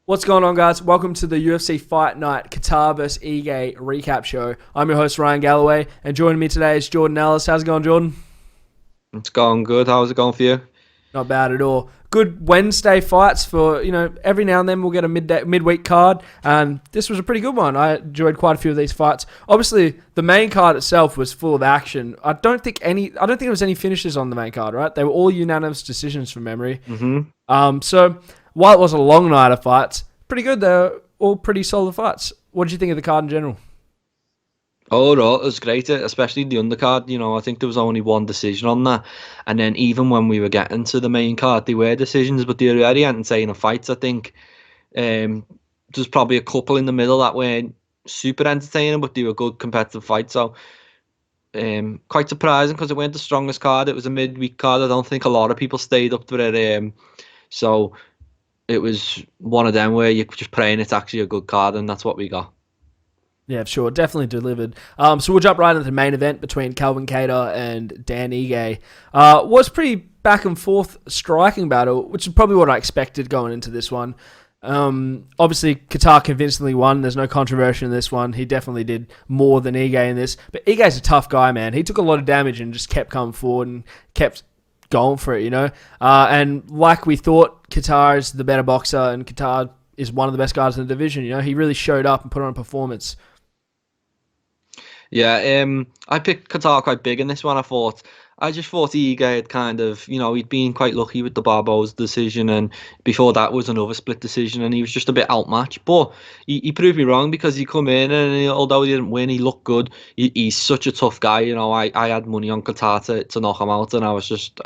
What's going on, guys? Welcome to the UFC Fight Night Kattar vs. Ige recap show. I'm your host, Ryan Galloway, and joining me today is Jordan Ellis. How's it going, Jordan? It's going good. How's it going for you? Not bad at all. Good Wednesday fights for, every now and then we'll get a midweek card, and this was a pretty good one. I enjoyed quite a few of these fights. Obviously, the main card itself was full of action. I don't think there was any finishes on the main card, right? They were all unanimous decisions from memory. So while it was a long night of fights, pretty good. They're all pretty solid fights. What did you think of the card in general? Overall, it was great, especially the undercard. I think there was only one decision on that. And then even when we were getting to the main card, they were decisions, but they were very entertaining fights. I think there's probably a couple in the middle that weren't super entertaining, but they were good competitive fights. So quite surprising because it weren't the strongest card. It was a midweek card. I don't think a lot of people stayed up for it. So it was one of them where you're just praying it's actually a good card, and that's what we got. Yeah, sure. Definitely delivered. So we'll jump right into the main event between Calvin Kattar and Dan Ige. Was pretty back and forth striking battle, which is probably what I expected going into this one. Obviously, Kattar convincingly won. There's no controversy in this one. He definitely did more than Ige in this. But Ige's a tough guy, man. He took a lot of damage and just kept coming forward and kept going for it. And like we thought, Kattar is the better boxer, and Kattar is one of the best guys in the division. He really showed up and put on a performance. Yeah, I picked Qatar quite big in this one. I just thought Ige had kind of, he'd been quite lucky with the Barbo's decision, and before that was another split decision, and he was just a bit outmatched. But he proved me wrong because he come in and although he didn't win, he looked good. He's such a tough guy. I had money on Qatar to knock him out, and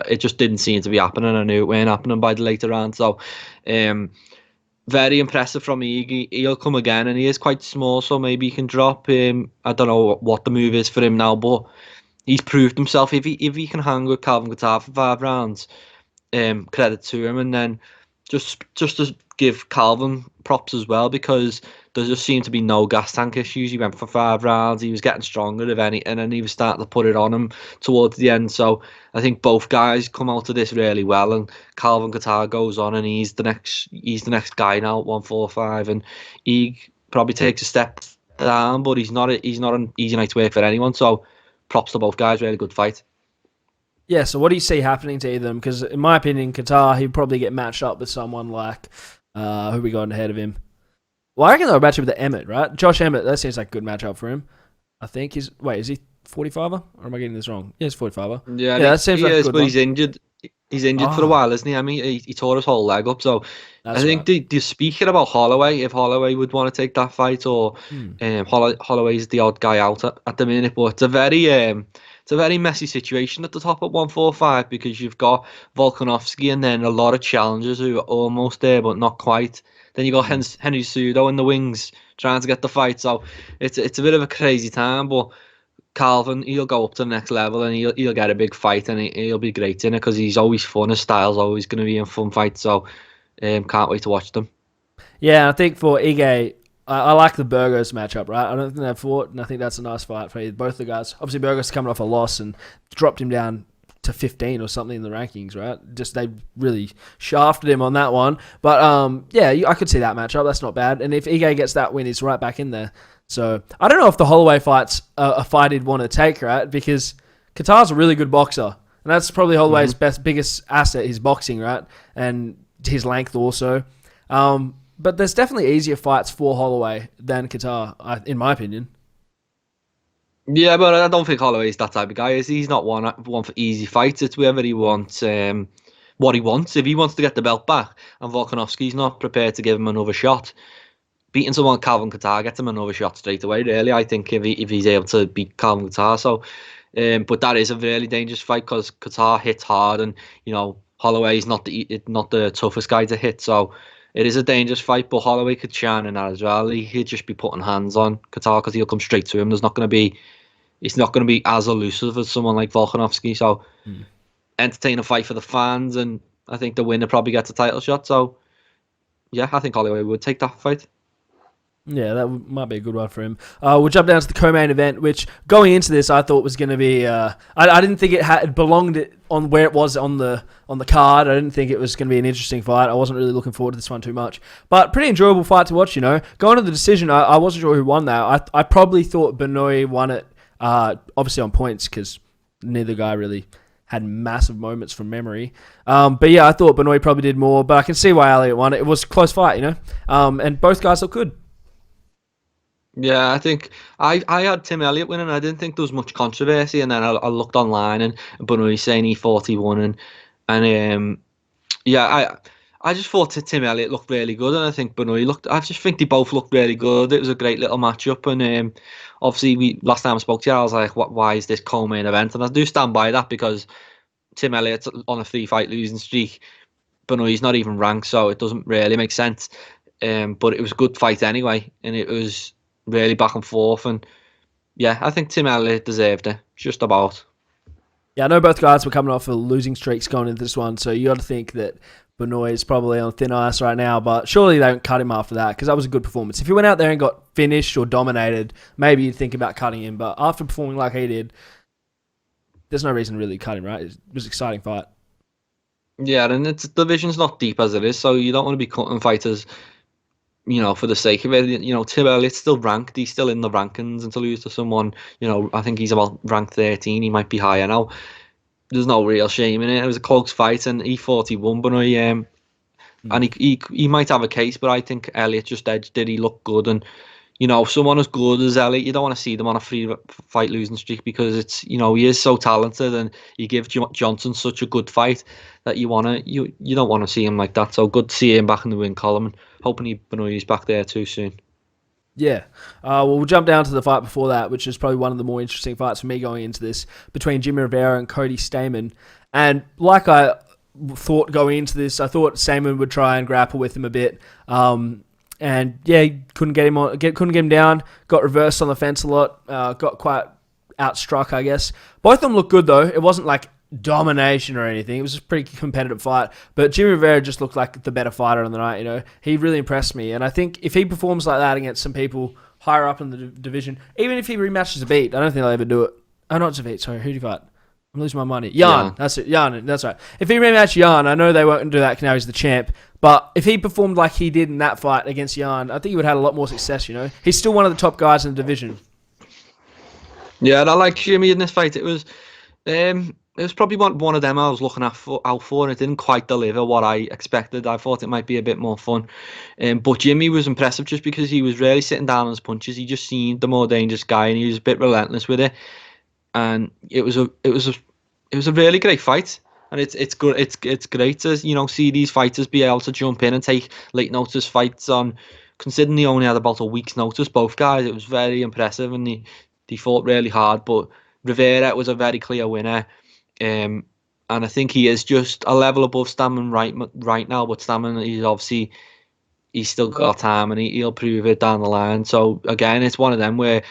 it just didn't seem to be happening. I knew it weren't happening by the later round. So, um, very impressive from Iggy. He'll come again, and he is quite small, so maybe he can drop him. I don't know what the move is for him now, but he's proved himself. If he can hang with Calvin Guitar for 5 rounds, credit to him. And then just to give Calvin props as well, because there just seemed to be no gas tank issues. He went for 5 rounds. He was getting stronger, if any, and then he was starting to put it on him towards the end. So I think both guys come out of this really well, and Calvin Qatar goes on, and he's the next guy now at 145, and he probably takes a step down, but he's not an easy night to work for anyone. So props to both guys. Really good fight. Yeah, so what do you see happening to either of them? Because in my opinion, Qatar, he'd probably get matched up with someone like, who we got ahead of him? Well, I reckon they'll match him with the Emmett, right? Josh Emmett, that seems like a good matchup for him. I think is he 45er? Or am I getting this wrong? Yeah, he's 45er. Yeah, I Yeah, think that seems he like a is, good but one. he's injured for a Oh, while, isn't he? I mean, he tore his whole leg up. So I that's think right. they're speaking about Holloway, if Holloway would want to take that fight, or Hmm. Holloway's the odd guy out at the minute. But it's a very messy situation at the top at 145, because you've got Volkanovski and then a lot of challengers who are almost there but not quite. Then you got Hmm. Henry Cejudo in the wings trying to get the fight. So it's a bit of a crazy time, but Calvin, he'll go up to the next level, and he'll get a big fight, and he'll be great in it because he's always fun. His style's always going to be in fun fights. So can't wait to watch them. Yeah, I think for Ige, I like the Burgos matchup, right? I don't think they've fought, and I think that's a nice fight for both the guys. Obviously, Burgos coming off a loss and dropped him down to 15 or something in the rankings, right? Just they really shafted him on that one. But yeah, I could see that matchup. That's not bad. And if Ige gets that win, he's right back in there. So I don't know if the Holloway fight's a fight he'd want to take, right? Because Qatar's a really good boxer, and that's probably Holloway's hmm biggest asset, his boxing, right? And his length also. But there's definitely easier fights for Holloway than Qatar, in my opinion. Yeah, but I don't think Holloway's that type of guy. He's not one for easy fights. It's whether he wants what he wants. If he wants to get the belt back, and Volkanovski's not prepared to give him another shot, beating someone Calvin Qatar gets him another shot straight away. Really, I think if he's able to beat Calvin Qatar. So, but that is a really dangerous fight because Qatar hits hard, and Holloway's not the toughest guy to hit. So it is a dangerous fight. But Holloway could shine in that as well. He'd just be putting hands on Qatar because he'll come straight to him. It's not going to be as elusive as someone like Volkanovski. So Hmm. entertain a fight for the fans, and I think the winner probably gets a title shot. So yeah, I think Holloway would take that fight. Yeah, that might be a good one for him. We'll jump down to the co-main event, which going into this I thought was going to be. I didn't think it belonged on where it was on the card. I didn't think it was going to be an interesting fight. I wasn't really looking forward to this one too much, but pretty enjoyable fight to watch. Going to the decision, I wasn't sure who won that. I probably thought Benoit won it, obviously on points because neither guy really had massive moments from memory. But yeah, I thought Benoit probably did more, but I can see why Elliott won it. It was a close fight, and both guys look good. Yeah, I think I had Tim Elliott winning. I didn't think there was much controversy, and then I looked online and Benoit saying he 41 and yeah, I just thought that Tim Elliott looked really good, and I think Benoit looked. I just think they both looked really good. It was a great little matchup, and obviously we last time I spoke to you, I was like, why is this co-main event? And I do stand by that because Tim Elliott's on a 3-fight losing streak. Benoit's not even ranked, so it doesn't really make sense. But it was a good fight anyway, and it was really back and forth, and yeah, I think Tim Elliott deserved it, just about. Yeah, I know both guys were coming off of losing streaks going into this one, so you got to think that Benoit is probably on thin ice right now, but surely they don't cut him after that because that was a good performance. If he went out there and got finished or dominated, maybe you'd think about cutting him, but after performing like he did, there's no reason to really cut him, right? It was an exciting fight. Yeah, and the division's not deep as it is, so you don't want to be cutting fighters, for the sake of it. Tim Elliott's still ranked. He's still in the rankings until he lose to someone, I think he's about ranked 13. He might be higher now. There's no real shame in it. It was a close fight, and he 41, but and he might have a case, but I think Elliott just edged it. He looked good, and someone as good as Elliott, you don't want to see them on a 3-fight losing streak because it's he is so talented, and he gives Johnson such a good fight that you don't want to see him like that. So good to see him back in the win column, and hoping Benoit's back there too soon. Yeah. Well, we'll jump down to the fight before that, which is probably one of the more interesting fights for me going into this, between Jimmy Rivera and Cody Stamen. And like I thought going into this, I thought Stamen would try and grapple with him a bit. And yeah, he couldn't get him down. Got reversed on the fence a lot. Got quite outstruck, I guess. Both of them looked good though. It wasn't like domination or anything. It was a pretty competitive fight. But Jimmy Rivera just looked like the better fighter on the night. He really impressed me. And I think if he performs like that against some people higher up in the division, even if he rematches Zabit, I don't think they'll ever do it. Oh, not Zabit. Sorry, who do you fight? I'm losing my money. Jan. That's it. Jan. That's right. If he rematched Jan, I know they won't do that because now he's the champ. But if he performed like he did in that fight against Jan, I think he would have had a lot more success, He's still one of the top guys in the division. Yeah, and I like Jimmy in this fight. It was probably one of them I was looking out for, and it didn't quite deliver what I expected. I thought it might be a bit more fun. But Jimmy was impressive just because he was really sitting down on his punches. He just seemed the more dangerous guy, and he was a bit relentless with it. And it was a really great fight. And it's good. It's great to see these fighters be able to jump in and take late notice fights on. Considering they only had about a week's notice, both guys, it was very impressive, and they fought really hard. But Rivera was a very clear winner, and I think he is just a level above Stamen right now. But Stamen, he's still got time, and he'll prove it down the line. So again, it's one of them where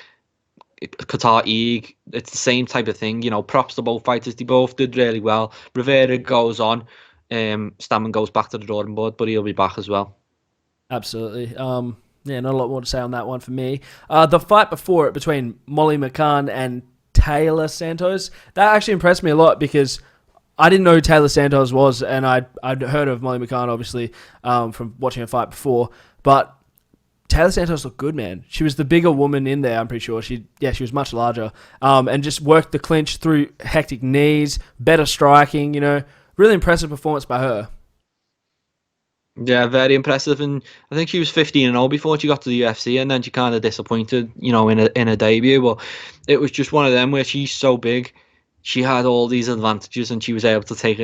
Kattar, it's the same type of thing. Props to both fighters. They both did really well. Rivera goes on. Stamen goes back to the drawing board, but he'll be back as well. Absolutely. Yeah, not a lot more to say on that one for me. The fight before it between Molly Mccann and Taylor Santos, that actually impressed me a lot because I didn't know who Taylor Santos was, and I'd heard of Molly Mccann, obviously, from watching her fight before, but Taylor Santos looked good, man. She was the bigger woman in there, I'm pretty sure. She was much larger. And just worked the clinch through hectic knees, better striking, Really impressive performance by her. Yeah, very impressive. And I think she was 15-0 before she got to the UFC, and then she kind of disappointed, in a debut. But it was just one of them where she's so big. She had all these advantages, and she was able to take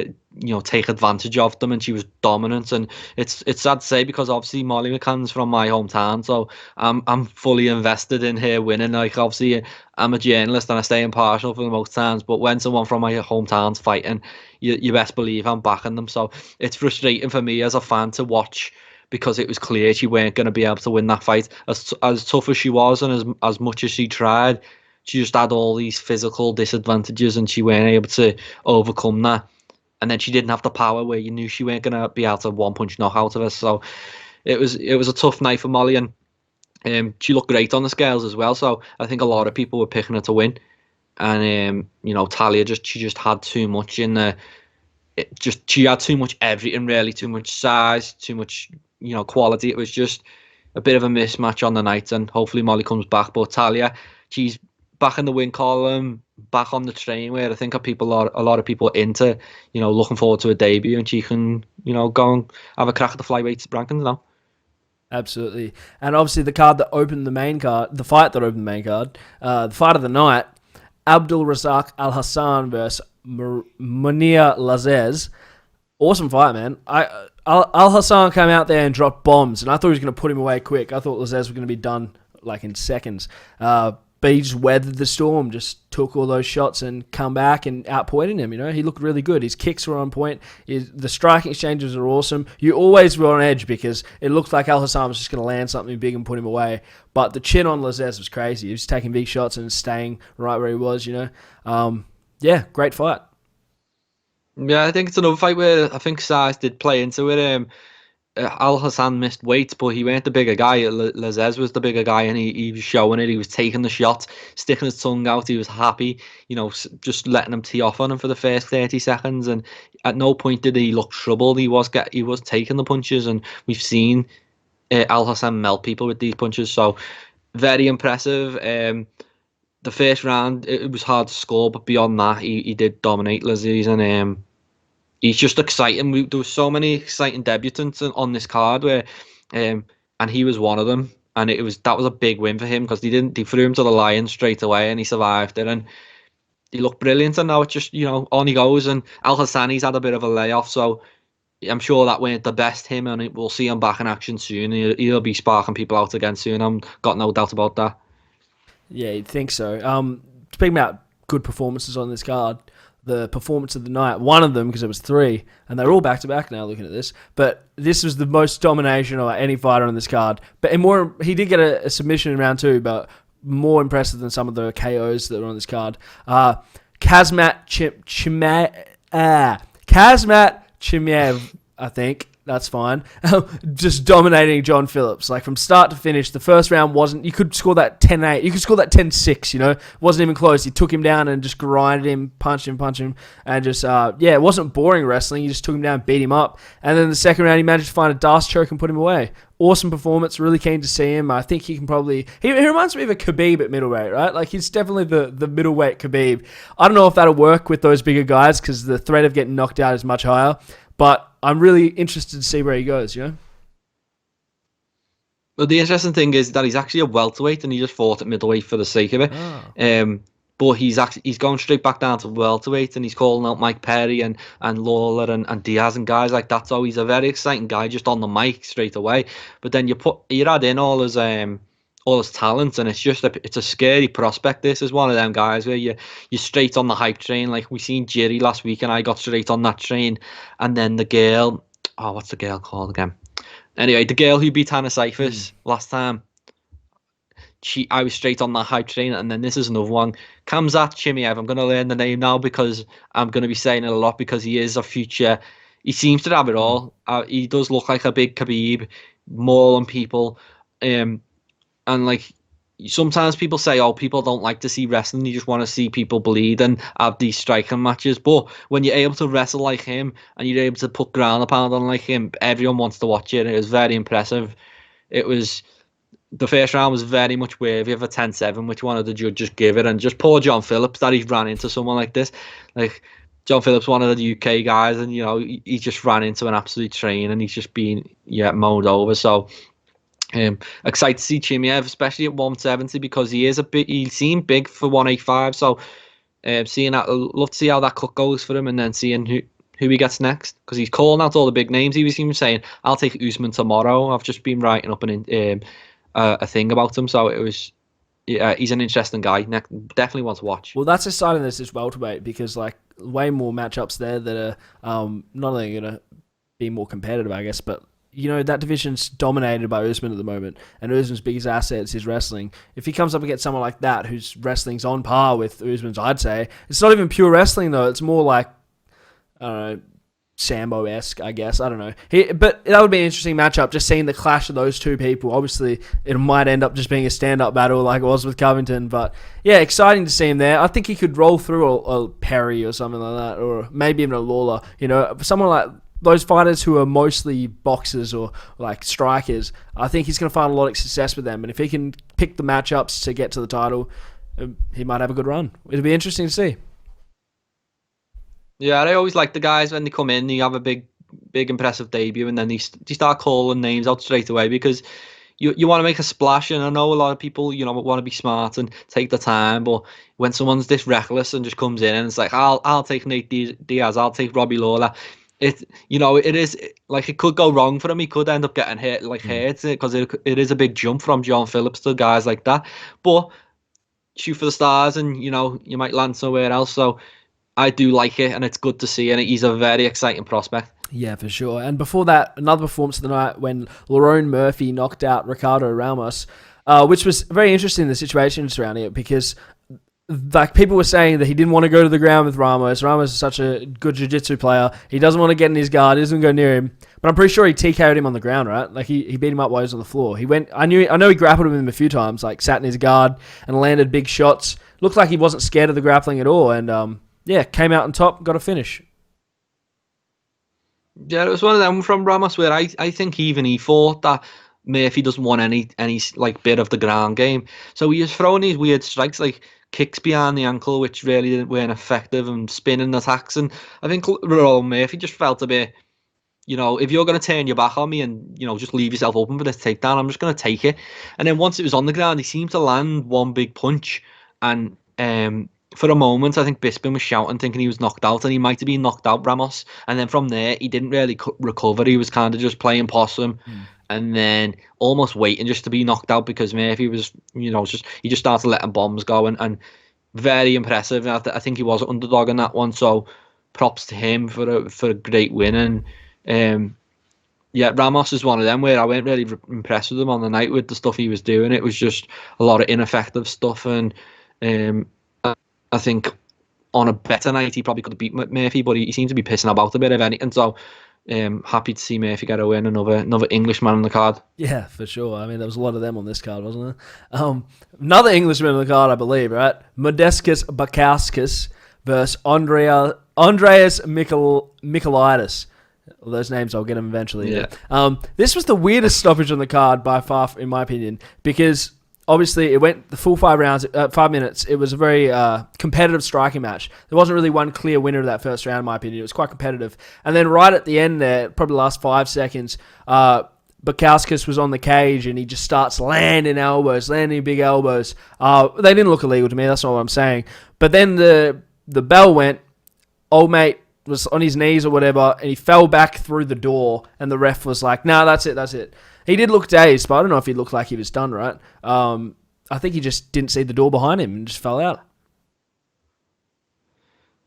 advantage of them, and she was dominant. And it's sad to say because obviously Molly McCann's from my hometown, so I'm fully invested in her winning. Like obviously I'm a journalist and I stay impartial for the most times, but when someone from my hometown's fighting, you best believe I'm backing them. So it's frustrating for me as a fan to watch because it was clear she weren't going to be able to win that fight. As tough as she was and as much as she tried, she just had all these physical disadvantages and she weren't able to overcome that. And then she didn't have the power where you knew she weren't going to be able to one-punch knock out of her. So it was a tough night for Molly. And She looked great on the scales as well, so I think a lot of people were picking her to win. And Talia she just had too much in the. She had too much everything really, too much size, too much quality. It was just a bit of a mismatch on the night, and hopefully Molly comes back. But Talia, she's back in the win column, back on the train where I think a lot of people into looking forward to a debut, and she can go and have a crack at the flyweight rankings now. Absolutely. And obviously the card that opened the main card, the fight that opened the main card, the fight of the night, Abdul Razak Al Hassan versus Munir Lazez. Awesome fight, man. Al Hassan came out there and dropped bombs, and I thought he was going to put him away quick. I thought Lazez was going to be done like in seconds. But he just weathered the storm, just took all those shots and come back and outpointed him. He looked really good. His kicks were on point. The striking exchanges are awesome. You always were on edge because it looked like Al Hassan was just going to land something big and put him away. But the chin on Lazez was crazy. He was taking big shots and staying right where he was. Yeah, great fight. Yeah, I think it's another fight where I think size did play into it. Al Hassan missed weight, but he weren't the bigger guy. Lazez was the bigger guy, and he was showing it. He was taking the shot, sticking his tongue out. He was happy, just letting him tee off on him for the first 30 seconds. And at no point did he look troubled. He was taking the punches, and we've seen Al Hassan melt people with these punches. So very impressive. The first round it was hard to score, but beyond that, he did dominate Lazez, and he's just exciting. There were so many exciting debutants on this card where, and he was one of them. And that was a big win for him because they threw him to the lion straight away, and he survived it. And he looked brilliant. And now it's just on he goes. And Al Hassani's had a bit of a layoff, so I'm sure that weren't the best him, and we'll see him back in action soon. He'll be sparking people out again soon. I've got no doubt about that. Yeah, you'd think so. Speaking about good performances on this card, the performance of the night, one of them, because it was 3, and they're all back-to-back now looking at this, but this was the most domination of any fighter on this card. But he did get a submission in round 2, but more impressive than some of the KOs that were on this card. Kazmat Chimaev, I think. That's fine. Just dominating John Phillips. Like from start to finish, the first round wasn't... You could score that 10-8. You could score that 10-6, It wasn't even close. He took him down and just grinded him, punched him. And just, it wasn't boring wrestling. He just took him down, beat him up. And then the second round, he managed to find a Darce choke and put him away. Awesome performance. Really keen to see him. I think he can probably... He reminds me of a Khabib at middleweight, right? Like, he's definitely the middleweight Khabib. I don't know if that'll work with those bigger guys because the threat of getting knocked out is much higher. But I'm really interested to see where he goes, Well, the interesting thing is that he's actually a welterweight, and he just fought at middleweight for the sake of it. Oh. But he's going straight back down to welterweight, and he's calling out Mike Perry and Lawler and Diaz and guys like that. So he's a very exciting guy just on the mic straight away. But then you add in all his talent, and it's a scary prospect. This is one of them guys where you're straight on the hype train. Like we seen Jerry last week, and I got straight on that train. And then the girl, what's the girl called again? Anyway, the girl who beat Hannah Cyphers last time, I was straight on that hype train. And then this is another one, Khamzat Chimaev. I'm going to learn the name now because I'm going to be saying it a lot because he is a future. He seems to have it all. He does look like a big Khabib, mauling people. And like sometimes people say, people don't like to see wrestling. You just want to see people bleed and have these striking matches. But when you're able to wrestle like him and you're able to put ground and pound on like him, everyone wants to watch it. It was very impressive. The first round was very much worthy of a 10-7, which one of the judges give it. And just poor John Phillips that he's ran into someone like this. Like John Phillips, one of the UK guys, and he just ran into an absolute train, and he's just been mowed over. So excited to see Chimaev, especially at 170, because he seemed big for 185. So seeing that, love to see how that cut goes for him, and then seeing who he gets next, because he's calling out all the big names. He was even saying, "I'll take Usman tomorrow." I've just been writing up a thing about him, so it was. Yeah, he's an interesting guy. Definitely want to watch. Well, that's exciting. This is welterweight because like way more matchups there that are not only going to be more competitive, I guess, but. That division's dominated by Usman at the moment, and Usman's biggest asset is his wrestling. If he comes up against someone like that, whose wrestling's on par with Usman's, I'd say, it's not even pure wrestling, though. It's more like, I don't know, Sambo-esque, I guess. I don't know. But that would be an interesting matchup, just seeing the clash of those two people. Obviously, it might end up just being a stand-up battle like it was with Covington. But, yeah, exciting to see him there. I think he could roll through a Perry or something like that, or maybe even a Lawler. You know, someone like those fighters who are mostly boxers or, like, strikers, I think he's going to find a lot of success with them. And if he can pick the matchups to get to the title, he might have a good run. It'll be interesting to see. Yeah, I always like the guys when they come in, they have a big impressive debut, and then they start calling names out straight away, because you want to make a splash. And I know a lot of people, want to be smart and take the time, but when someone's this reckless and just comes in and it's like, I'll take Nate Diaz, I'll take Robbie Lawler. It is like, it could go wrong for him. He could end up getting hurt, because it is a big jump from John Phillips to guys like that. But shoot for the stars, and you might land somewhere else. So I do like it, and it's good to see, and he's a very exciting prospect. Yeah, for sure. And before that, another performance of the night when Lerone Murphy knocked out Ricardo Ramos, which was very interesting, the situation surrounding it, because like people were saying that he didn't want to go to the ground with Ramos. Ramos is such a good jiu-jitsu player. He doesn't want to get in his guard. He doesn't go near him. But I'm pretty sure he TKO'd him on the ground, right? Like he beat him up while he was on the floor. I know he grappled him a few times, like sat in his guard and landed big shots. Looked like he wasn't scared of the grappling at all, and came out on top, got a finish. Yeah, it was one of them from Ramos where I think even he thought that Murphy doesn't want any like bit of the ground game. So he was throwing these weird strikes, like kicks behind the ankle, which really weren't effective, and spinning attacks. And I think Murphy just felt a bit, if you're going to turn your back on me and, just leave yourself open for this takedown, I'm just going to take it. And then once it was on the ground, he seemed to land one big punch. And for a moment, I think Bisping was shouting, thinking he was knocked out, and he might have been knocked out, Ramos. And then from there, he didn't really recover. He was kind of just playing possum, and then almost waiting just to be knocked out, because Murphy was, he just started letting bombs go, and very impressive. I think he was an underdog in that one, so props to him for a great win. And Ramos is one of them where I weren't really impressed with him on the night with the stuff he was doing. It was just a lot of ineffective stuff, and I think on a better night he probably could have beat Murphy, but he seemed to be pissing about a bit of anything. So happy to see Murphy get a win, another Englishman on the card. Yeah, for sure. I mean, there was a lot of them on this card, wasn't there? Another Englishman on the card, I believe, right? Modestas Bukauskas versus Andreas Michailidis. Well, those names, I'll get them eventually. Yeah. This was the weirdest stoppage on the card by far, in my opinion, because obviously it went the full 5 rounds, 5 minutes. It was a very competitive striking match. There wasn't really one clear winner of that first round, in my opinion. It was quite competitive. And then right at the end there, probably the last 5 seconds, Bukauskas was on the cage and he just starts landing big elbows. They didn't look illegal to me, that's not what I'm saying. But then the bell went, old mate was on his knees or whatever, and he fell back through the door, and the ref was like, "No, that's it. He did look dazed, but I don't know if he looked like he was done, right? I think he just didn't see the door behind him and just fell out.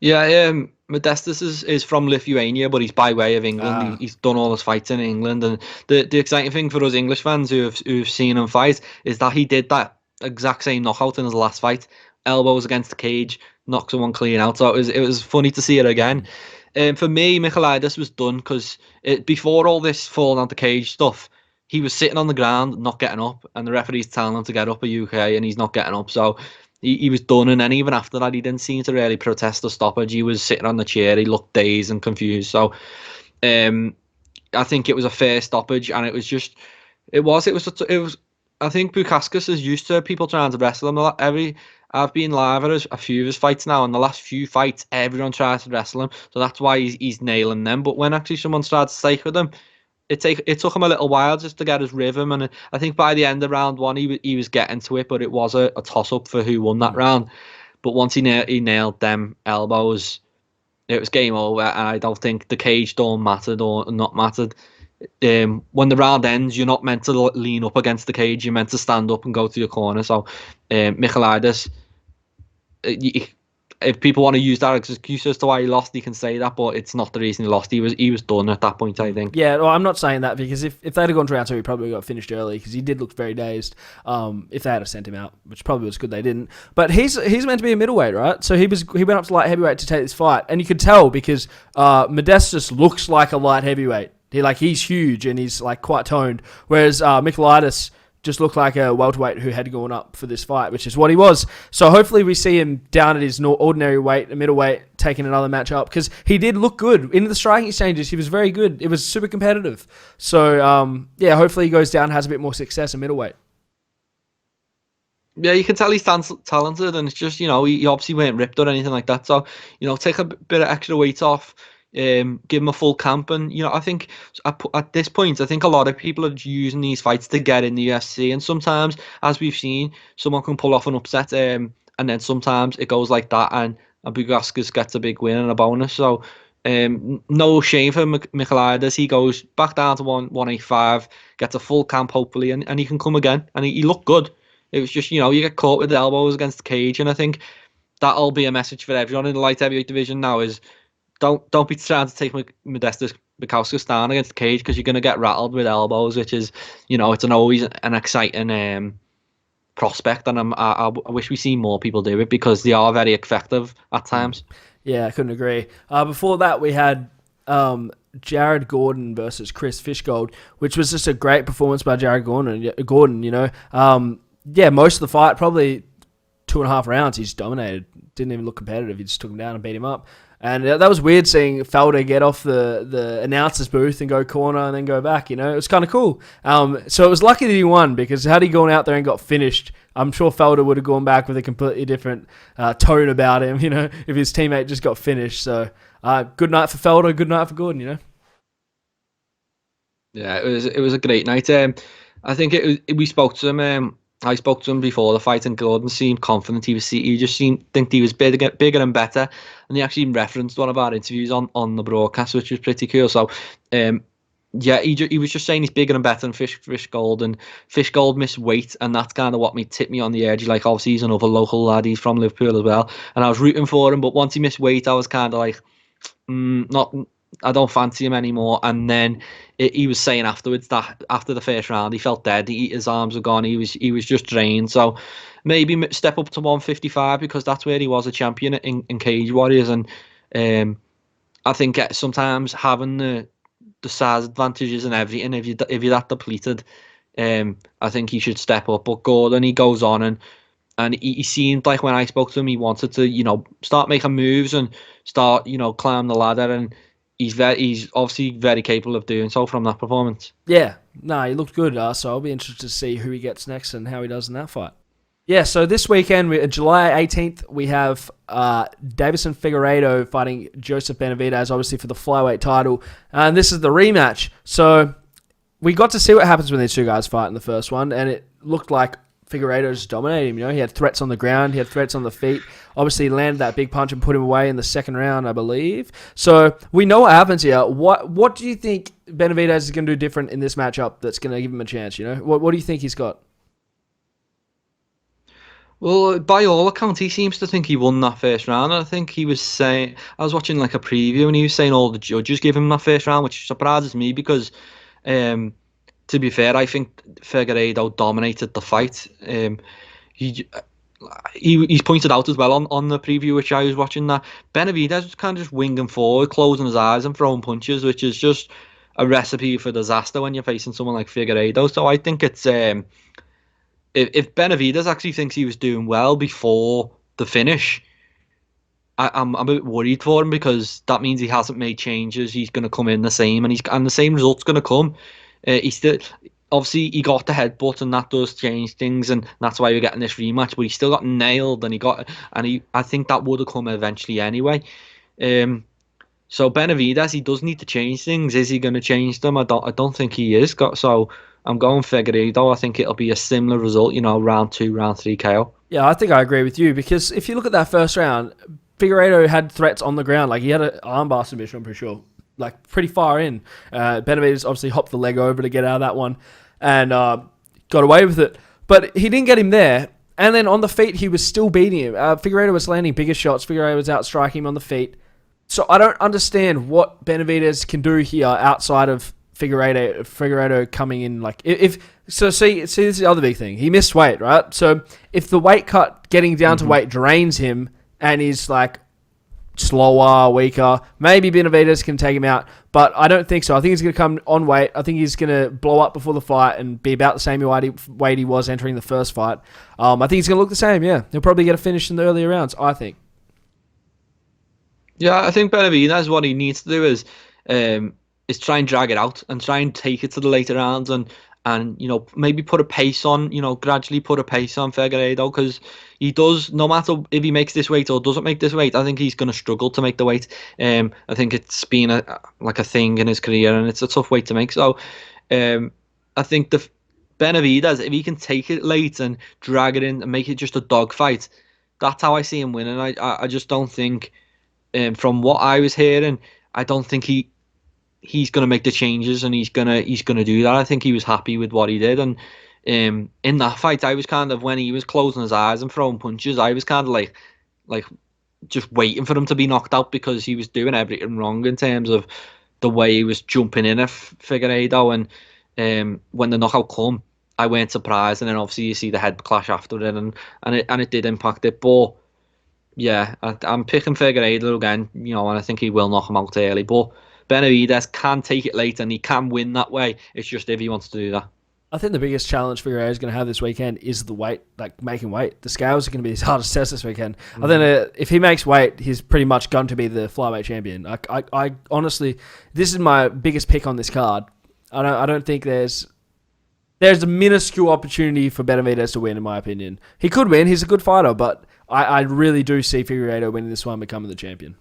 Yeah, Modestas is from Lithuania, but he's by way of England. He's done all his fights in England, and the exciting thing for us English fans who've seen him fight is that he did that exact same knockout in his last fight. Elbows against the cage, knocked someone clean out. So it was funny to see it again. For me, Michailidis was done because before all this falling out the cage stuff, he was sitting on the ground, not getting up, and the referee's telling him to get up a UK, and he's not getting up. So he was done, and then even after that, he didn't seem to really protest the stoppage. He was sitting on the chair. He looked dazed and confused. So I think it was a fair stoppage, and it was. I think Bukauskas is used to people trying to wrestle him. I've been live at a few of his fights now, and the last few fights, everyone tries to wrestle him, so that's why he's nailing them. But when actually someone starts to stake with him, it took him a little while just to get his rhythm, and I think by the end of round one, he was getting to it, but it was a toss-up for who won that round. But once he nailed them elbows, it was game over, and I don't think the cage door mattered or not mattered. When the round ends, you're not meant to lean up against the cage, you're meant to stand up and go to your corner. So Michailidis, if people want to use that as excuse as to why he lost, he can say that, but it's not the reason he lost. He was done at that point, I think. Yeah, well, I'm not saying that because if they'd have gone to round 2, he probably got finished early because he did look very dazed. If they had sent him out, which probably was good they didn't. But he's meant to be a middleweight, right? So he went up to light heavyweight to take this fight, and you could tell because Modestus looks like a light heavyweight. He's huge and he's like quite toned, whereas Michailidis just looked like a welterweight who had gone up for this fight, which is what he was. So hopefully we see him down at his ordinary weight, a middleweight, taking another match up, because he did look good. In the striking exchanges, he was very good. It was super competitive. So, hopefully he goes down and has a bit more success in middleweight. Yeah, you can tell he's talented, and it's just, he obviously weren't ripped or anything like that. So, take a bit of extra weight off. Give him a full camp, and I think at this point, I think a lot of people are using these fights to get in the UFC, and sometimes, as we've seen, someone can pull off an upset, and then sometimes it goes like that, and Bukauskas gets a big win and a bonus. So, no shame for Michailidis. He goes back down to 185, gets a full camp hopefully, and he can come again, and he looked good. It was just, you get caught with the elbows against the cage, and I think that'll be a message for everyone in the light heavyweight division now is, Don't be trying to take Modestus Bukauskas down against the cage, because you're going to get rattled with elbows, which is, it's always an exciting prospect, and I wish we see more people do it because they are very effective at times. Yeah, I couldn't agree. Before that, we had Jared Gordon versus Chris Fishgold, which was just a great performance by Jared Gordon. Most of the fight, probably 2.5 rounds, he's dominated. Didn't even look competitive. He just took him down and beat him up. And that was weird seeing Felder get off the announcer's booth and go corner and then go back, It was kind of cool. So it was lucky that he won, because had he gone out there and got finished, I'm sure Felder would have gone back with a completely different tone about him, if his teammate just got finished. So good night for Felder, good night for Gordon, Yeah, it was a great night. I think we spoke to him. I spoke to him before the fight, and Gordon seemed confident. He just think he was bigger and better, and he actually referenced one of our interviews on the broadcast, which was pretty cool. So, he was just saying he's bigger and better than Fishgold, and Fishgold missed weight, and that's kind of what tipped me on the edge. Like, obviously he's another local lad, he's from Liverpool as well, and I was rooting for him, but once he missed weight, I was kind of like, I don't fancy him anymore. And then he was saying afterwards that after the first round he felt dead. His arms were gone. He was just drained. So maybe step up to 155, because that's where he was a champion in Cage Warriors. And I think sometimes having the size advantages and everything, if you're that depleted, I think he should step up. But Gordon, he goes on, and he seemed like, when I spoke to him, he wanted to start making moves and start climbing the ladder, and he's obviously very capable of doing so from that performance. Yeah, he looked good. So I'll be interested to see who he gets next and how he does in that fight. Yeah, so this weekend, July 18th, we have Davidson Figueiredo fighting Joseph Benavidez, obviously for the flyweight title, and this is the rematch. So we got to see what happens when these two guys fight in the first one, and it looked like Figueiredo just dominated him. He had threats on the ground, he had threats on the feet. Obviously, he landed that big punch and put him away in the second round, I believe. So we know what happens here. What do you think Benavidez is going to do different in this matchup that's going to give him a chance? What do you think he's got? Well, by all accounts, he seems to think he won that first round. And I think he was saying, I was watching like a preview, and he was saying all the judges gave him that first round, which surprises me because, to be fair, I think Figueiredo dominated the fight. He's pointed out as well on the preview, which I was watching, that Benavidez was kind of just winging forward, closing his eyes and throwing punches, which is just a recipe for disaster when you're facing someone like Figueiredo. So I think it's if Benavidez actually thinks he was doing well before the finish, I'm a bit worried for him, because that means he hasn't made changes. He's going to come in the same, and the same result's going to come. He's still, obviously he got the headbutt, and that does change things, and that's why we're getting this rematch. But he still got nailed, and I think that would have come eventually anyway. So Benavidez, he does need to change things. Is he going to change them? I don't think he is. So I'm going Figueiredo. I think it'll be a similar result. Round 2, round 3 KO. Yeah, I think I agree with you, because if you look at that first round, Figueiredo had threats on the ground. Like, he had an armbar submission, I'm pretty sure, like pretty far in. Benavidez obviously hopped the leg over to get out of that one and got away with it. But he didn't get him there. And then on the feet, he was still beating him. Figueiredo was landing bigger shots. Figueiredo was outstriking him on the feet. So I don't understand what Benavidez can do here outside of Figueiredo coming in. Like see, this is the other big thing. He missed weight, right? So if the weight cut getting down to weight drains him and he's like slower, weaker, maybe Benavidez can take him out. But I don't think so. I think he's going to come on weight. I think he's going to blow up before the fight and be about the same weight he was entering the first fight. I think he's going to look the same, yeah. He'll probably get a finish in the earlier rounds, I think. Yeah, I think Benavidez, what he needs to do is try and drag it out and try and take it to the later rounds and maybe put a pace on, gradually put a pace on Figueiredo, because he does, no matter if he makes this weight or doesn't make this weight, I think he's going to struggle to make the weight. I think it's been a thing in his career, and it's a tough weight to make. So I think the Benavidez, if he can take it late and drag it in and make it just a dogfight, that's how I see him winning. I just don't think, from what I was hearing, I don't think he's going to make the changes, and he's gonna do that. I think he was happy with what he did, and in that fight, I was kind of, when he was closing his eyes and throwing punches, I was kind of like just waiting for him to be knocked out, because he was doing everything wrong in terms of the way he was jumping in at Figueiredo, and when the knockout come, I weren't surprised. And then obviously you see the head clash after it, and it did impact it. But yeah, I'm picking Figueiredo again, and I think he will knock him out early. But Benavidez can take it late, and he can win that way. It's just if he wants to do that. I think the biggest challenge Figueiredo is going to have this weekend is the weight, like making weight. The scales are going to be his hardest test this weekend. I think if he makes weight, he's pretty much going to be the flyweight champion. I honestly, this is my biggest pick on this card. I don't think there's a minuscule opportunity for Benavidez to win, in my opinion. He could win. He's a good fighter, but I really do see Figueiredo winning this one, becoming the champion.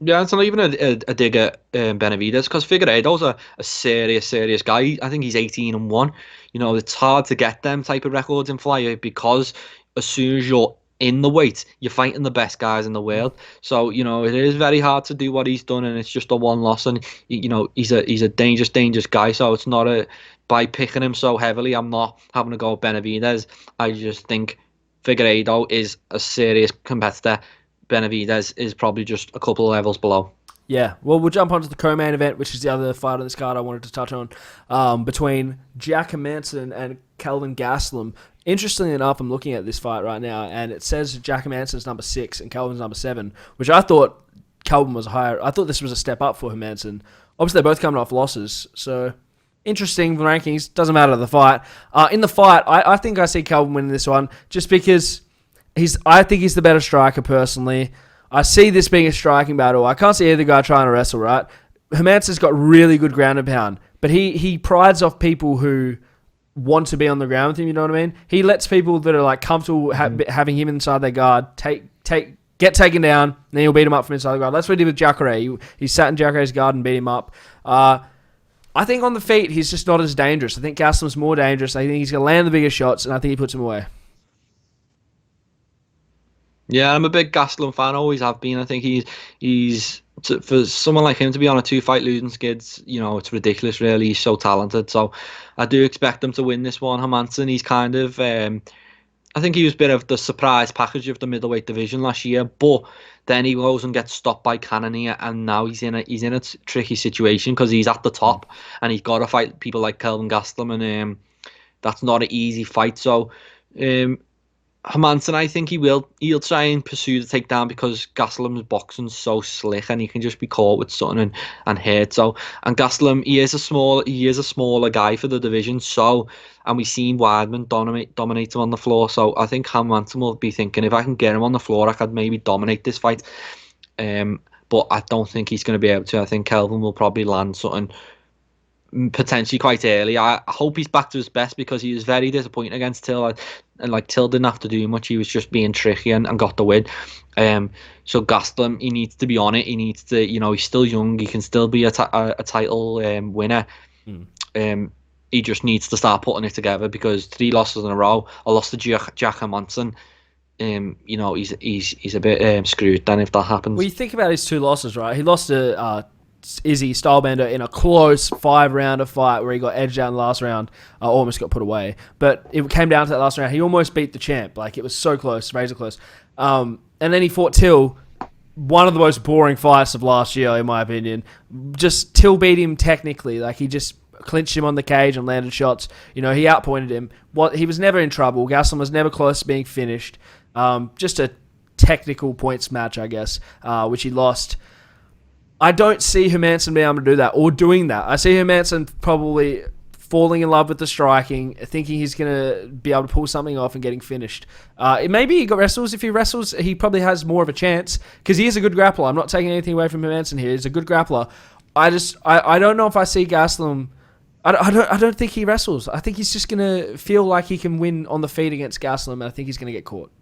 Yeah, it's not even a dig at Benavidez, because Figueiredo's a serious guy. I think he's 18-1. It's hard to get them type of records in flyweight, because as soon as you're in the weight, you're fighting the best guys in the world. So it is very hard to do what he's done, and it's just a one loss. And he's a dangerous guy. So it's not by picking him so heavily, I'm not having to go with Benavidez. I just think Figueiredo is a serious competitor. Benavidez is probably just a couple of levels below. Yeah, well, we'll jump onto the co-main event, which is the other fight on this card I wanted to touch on, between Jack Manson and Kelvin Gaslum. Interestingly enough, I'm looking at this fight right now, and it says Jack Manson's number 6 and Kelvin's number 7, which I thought Kelvin was higher. I thought this was a step up for Manson. Obviously, they're both coming off losses, so interesting rankings. Doesn't matter the fight. In the fight, I think I see Kelvin winning this one, just because I think he's the better striker, personally. I see this being a striking battle. I can't see either guy trying to wrestle, right? Hermansson's got really good ground and pound, but he prides off people who want to be on the ground with him, you know what I mean? He lets people that are like comfortable having him inside their guard get taken down, and then he'll beat him up from inside the guard. That's what he did with Jacare. He sat in Jacare's guard and beat him up. I think on the feet, he's just not as dangerous. I think Gaslum's more dangerous. I think he's going to land the bigger shots, and I think he puts him away. Yeah, I'm a big Gaslum fan. Always have been. I think he's for someone like him to be on a 2-fight losing skids. It's ridiculous. Really, he's so talented. So I do expect him to win this one. Hermansson, he's kind of. I think he was a bit of the surprise package of the middleweight division last year, but then he goes and gets stopped by Cannonier, and now he's in a tricky situation, because he's at the top and he's got to fight people like Kelvin Gastelum, and that's not an easy fight. So. Hermansson, I think he'll try and pursue the takedown, because Gaslum's boxing's so slick, and he can just be caught with something and hurt. So, and Gaslum, he is a smaller guy for the division. So, and we've seen Weidman dominate him on the floor. So I think Hermansson will be thinking, if I can get him on the floor, I could maybe dominate this fight. But I don't think he's going to be able to. I think Kelvin will probably land something potentially quite early. I hope he's back to his best, because he was very disappointing against Till, and Till didn't have to do much. He was just being tricky and got the win. So Gastelum, he needs to be on it. He needs to, he's still young. He can still be a title winner. He just needs to start putting it together, because 3 losses in a row. I lost to Jack Hermansson. He's a bit screwed then if that happens. Well, you think about his 2 losses, right? He lost to Izzy Stylebender in a close 5-rounder fight where he got edged out in the last round, almost got put away. But it came down to that last round. He almost beat the champ. Like, it was so close, razor close. And then he fought Till, one of the most boring fights of last year, in my opinion. Just Till beat him technically. Like, he just clinched him on the cage and landed shots. He outpointed him. He was never in trouble. Gaslum was never close to being finished. Just a technical points match, I guess, which he lost. I don't see Manson being able to do that or doing that. I see Manson probably falling in love with the striking, thinking he's going to be able to pull something off and getting finished. Maybe he wrestles. If he wrestles, he probably has more of a chance because he is a good grappler. I'm not taking anything away from Manson here. He's a good grappler. I don't know if I see Gaslum. I don't think he wrestles. I think he's just going to feel like he can win on the feet against Gaslum, and I think he's going to get caught.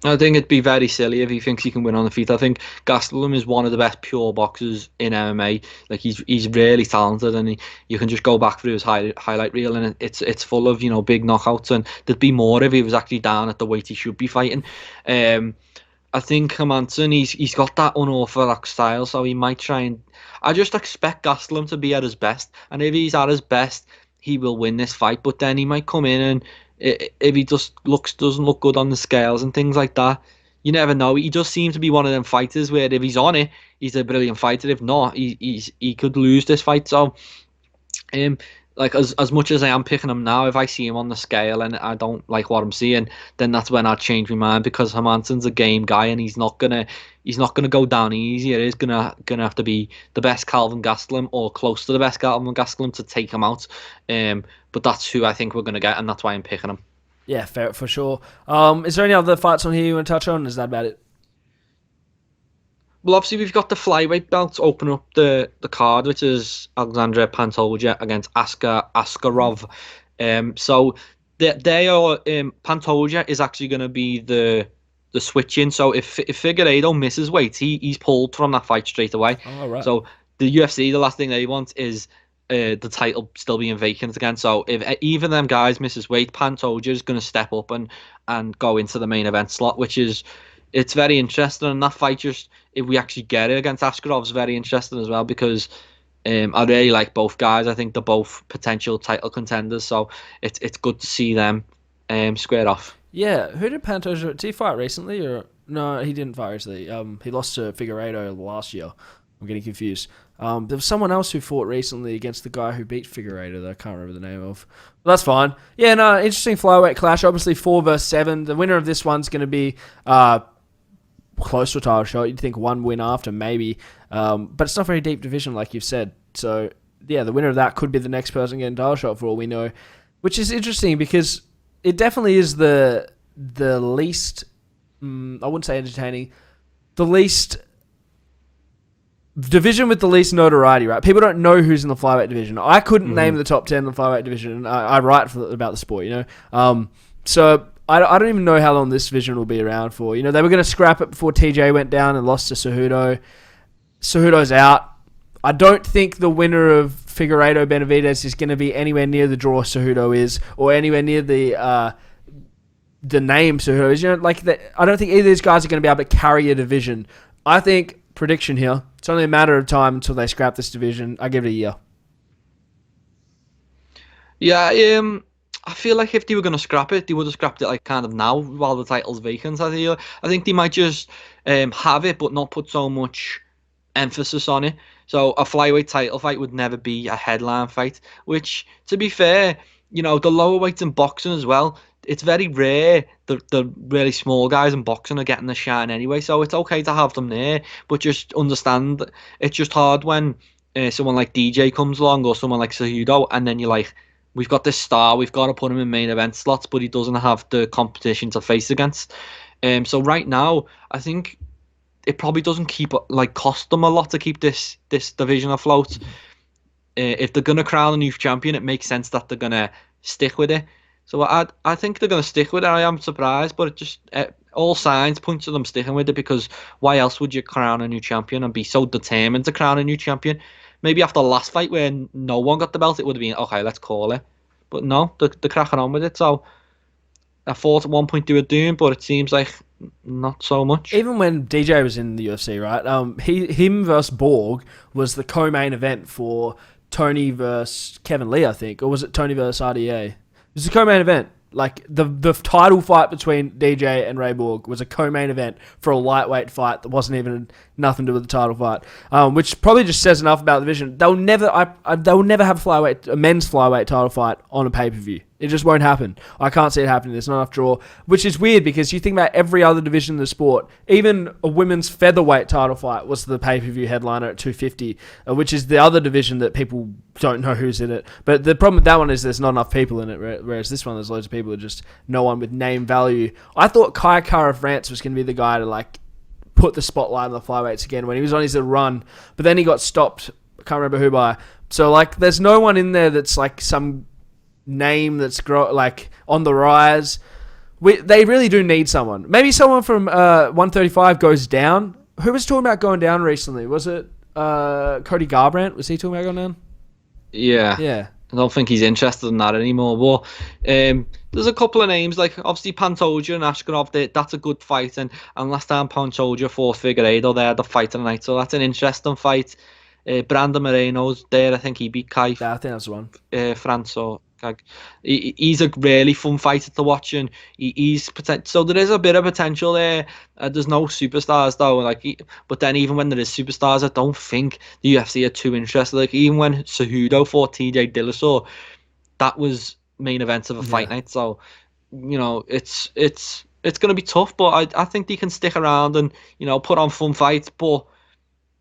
I think it'd be very silly if he thinks he can win on the feet. I think Gaslum is one of the best pure boxers in MMA. Like, he's really talented, and you can just go back through his highlight reel, and it's full of big knockouts. And there'd be more if he was actually down at the weight he should be fighting. I think Manson, he's got that unorthodox style, so he might try and. I just expect Gaslum to be at his best, and if he's at his best, he will win this fight. But then he might come in and. If he just doesn't look good on the scales and things like that, you never know. He just seems to be one of them fighters where if he's on it, he's a brilliant fighter. If not, he could lose this fight. So, like as much as I am picking him now, if I see him on the scale and I don't like what I'm seeing, then that's when I'd change my mind, because Hermansson's a game guy and he's not gonna go down easy. It is gonna have to be the best Calvin Gastelum or close to the best Calvin Gastelum to take him out. But that's who I think we're gonna get, and that's why I'm picking him. Yeah, fair for sure. Is there any other fights on here you want to touch on? Is that about it? Well, obviously we've got the flyweight belts open up the card, which is Alexandra Pantoja against Askarov. So they are Pantoja is actually going to be the switch-in. So if Figueiredo misses weight, he's pulled from that fight straight away. Oh, right. So the UFC, the last thing they want is the title still being vacant again. So if even them guys misses weight, Pantoja is going to step up and go into the main event slot, which is. It's very interesting, and that fight, just if we actually get it against Askarov, is very interesting as well, because I really like both guys. I think they're both potential title contenders, so it's good to see them square off. Yeah, who did Pantoja? Did he fight recently, or no? He didn't fight recently. He lost to Figueiredo last year. I'm getting confused. There was someone else who fought recently against the guy who beat Figueiredo that I can't remember the name of. But that's fine. Yeah, no, interesting flyweight clash. Obviously 4 versus 7. The winner of this one's going to be close to a title shot. You'd think one win after, maybe. But it's not a very deep division, like you've said. So, yeah, the winner of that could be the next person getting a title shot for all we know. Which is interesting because it definitely is the least, I wouldn't say entertaining, the least division with the least notoriety, right? People don't know who's in the flyweight division. I couldn't name the top 10 in the flyweight division. I write about the sport, So I don't even know how long this division will be around for. They were going to scrap it before TJ went down and lost to Cejudo. Cejudo's out. I don't think the winner of Figueiredo Benavidez is going to be anywhere near the draw Cejudo is, or anywhere near the name Cejudo is. I don't think either of these guys are going to be able to carry a division. I think, prediction here, it's only a matter of time until they scrap this division. I give it a year. Yeah, I feel like if they were going to scrap it, they would have scrapped it like kind of now while the title's vacant. I think they might just have it, but not put so much emphasis on it. So a flyweight title fight would never be a headline fight, which, to be fair, the lower weights in boxing as well, it's very rare the really small guys in boxing are getting the shine anyway, so it's okay to have them there, but just understand it's just hard when someone like DJ comes along or someone like Cejudo, and then you're like, we've got this star, we've got to put him in main event slots, but he doesn't have the competition to face against. So right now, I think it probably doesn't cost them a lot to keep this division afloat. If they're going to crown a new champion, it makes sense that they're going to stick with it. So I think they're going to stick with it. I am surprised, but it just all signs point to them sticking with it, because why else would you crown a new champion and be so determined to crown a new champion? Maybe after the last fight where no one got the belt, it would have been, okay, let's call it. But no, they're cracking on with it. So I thought at one point they were doomed, but it seems like not so much. Even when DJ was in the UFC, right? Him versus Borg was the co-main event for Tony versus Kevin Lee, I think, or was it Tony versus RDA? It was the co-main event. Like the title fight between DJ and Ray Borg was a co-main event for a lightweight fight that wasn't even nothing to do with the title fight, which probably just says enough about the division. They'll never have a men's flyweight title fight on a pay-per-view. It just won't happen. I can't see it happening. There's not enough draw, which is weird because you think about every other division in the sport. Even a women's featherweight title fight was the pay-per-view headliner at 250, which is the other division that people don't know who's in it. But the problem with that one is there's not enough people in it, whereas this one there's loads of people, just no one with name value. I thought Kai Kara France was going to be the guy to like put the spotlight on the flyweights again when he was on his run, but then he got stopped. I can't remember who by. So like, there's no one in there that's like some name that's like on the rise. They really do need someone. Maybe someone from 135 goes down. Who was talking about going down recently? Was it Cody Garbrandt? Was he talking about going down? Yeah. I don't think he's interested in that anymore. But there's a couple of names, like obviously Pantoja and Ashkanov. That's a good fight. And last time Pantoja fought Figueiredo, they had the fight of the night. So that's an interesting fight. Brandon Moreno's there. I think he beat Kai. Yeah, I think that's the one. Franco. He's a really fun fighter to watch, and he's so there is a bit of potential there. There's no superstars though, but then even when there is superstars, I don't think the UFC are too interested. Like even when Cejudo fought TJ Dillashaw, that was main event of a fight night. So it's going to be tough, but I think they can stick around and put on fun fights, but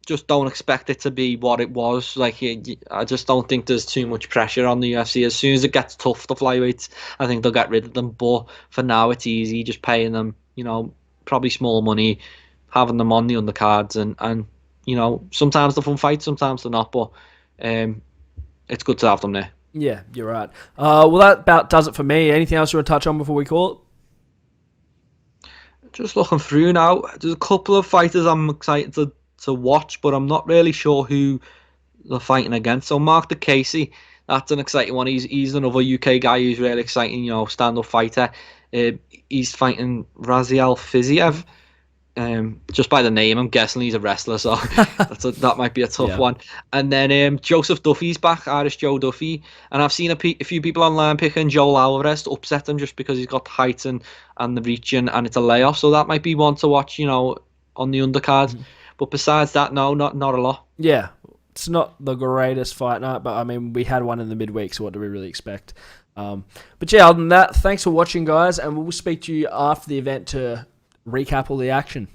just don't expect it to be what it was. Like, I just don't think there's too much pressure on the UFC. As soon as it gets tough, the flyweights, I think they'll get rid of them. But for now, it's easy, just paying them, probably small money, having them on the undercards, and sometimes they're fun fights, sometimes they're not. But it's good to have them there. Yeah, you're right. Well, that about does it for me. Anything else you want to touch on before we call it? Just looking through now, there's a couple of fighters I'm excited to watch, but I'm not really sure who they're fighting against. So Mark DeCasey, that's an exciting one. He's another UK guy who's really exciting, stand-up fighter. He's fighting Raziel Fiziev. Just by the name, I'm guessing he's a wrestler, so that might be a tough one. And then Joseph Duffy's back, Irish Joe Duffy. And I've seen a few people online picking Joel Alvarez to upset him just because he's got the height and the reach, and it's a layoff. So that might be one to watch, on the undercard. Mm-hmm. But besides that, no, not a lot. Yeah, it's not the greatest fight night, but I mean, we had one in the midweek, so what do we really expect? But yeah, other than that, thanks for watching, guys, and we'll speak to you after the event to recap all the action.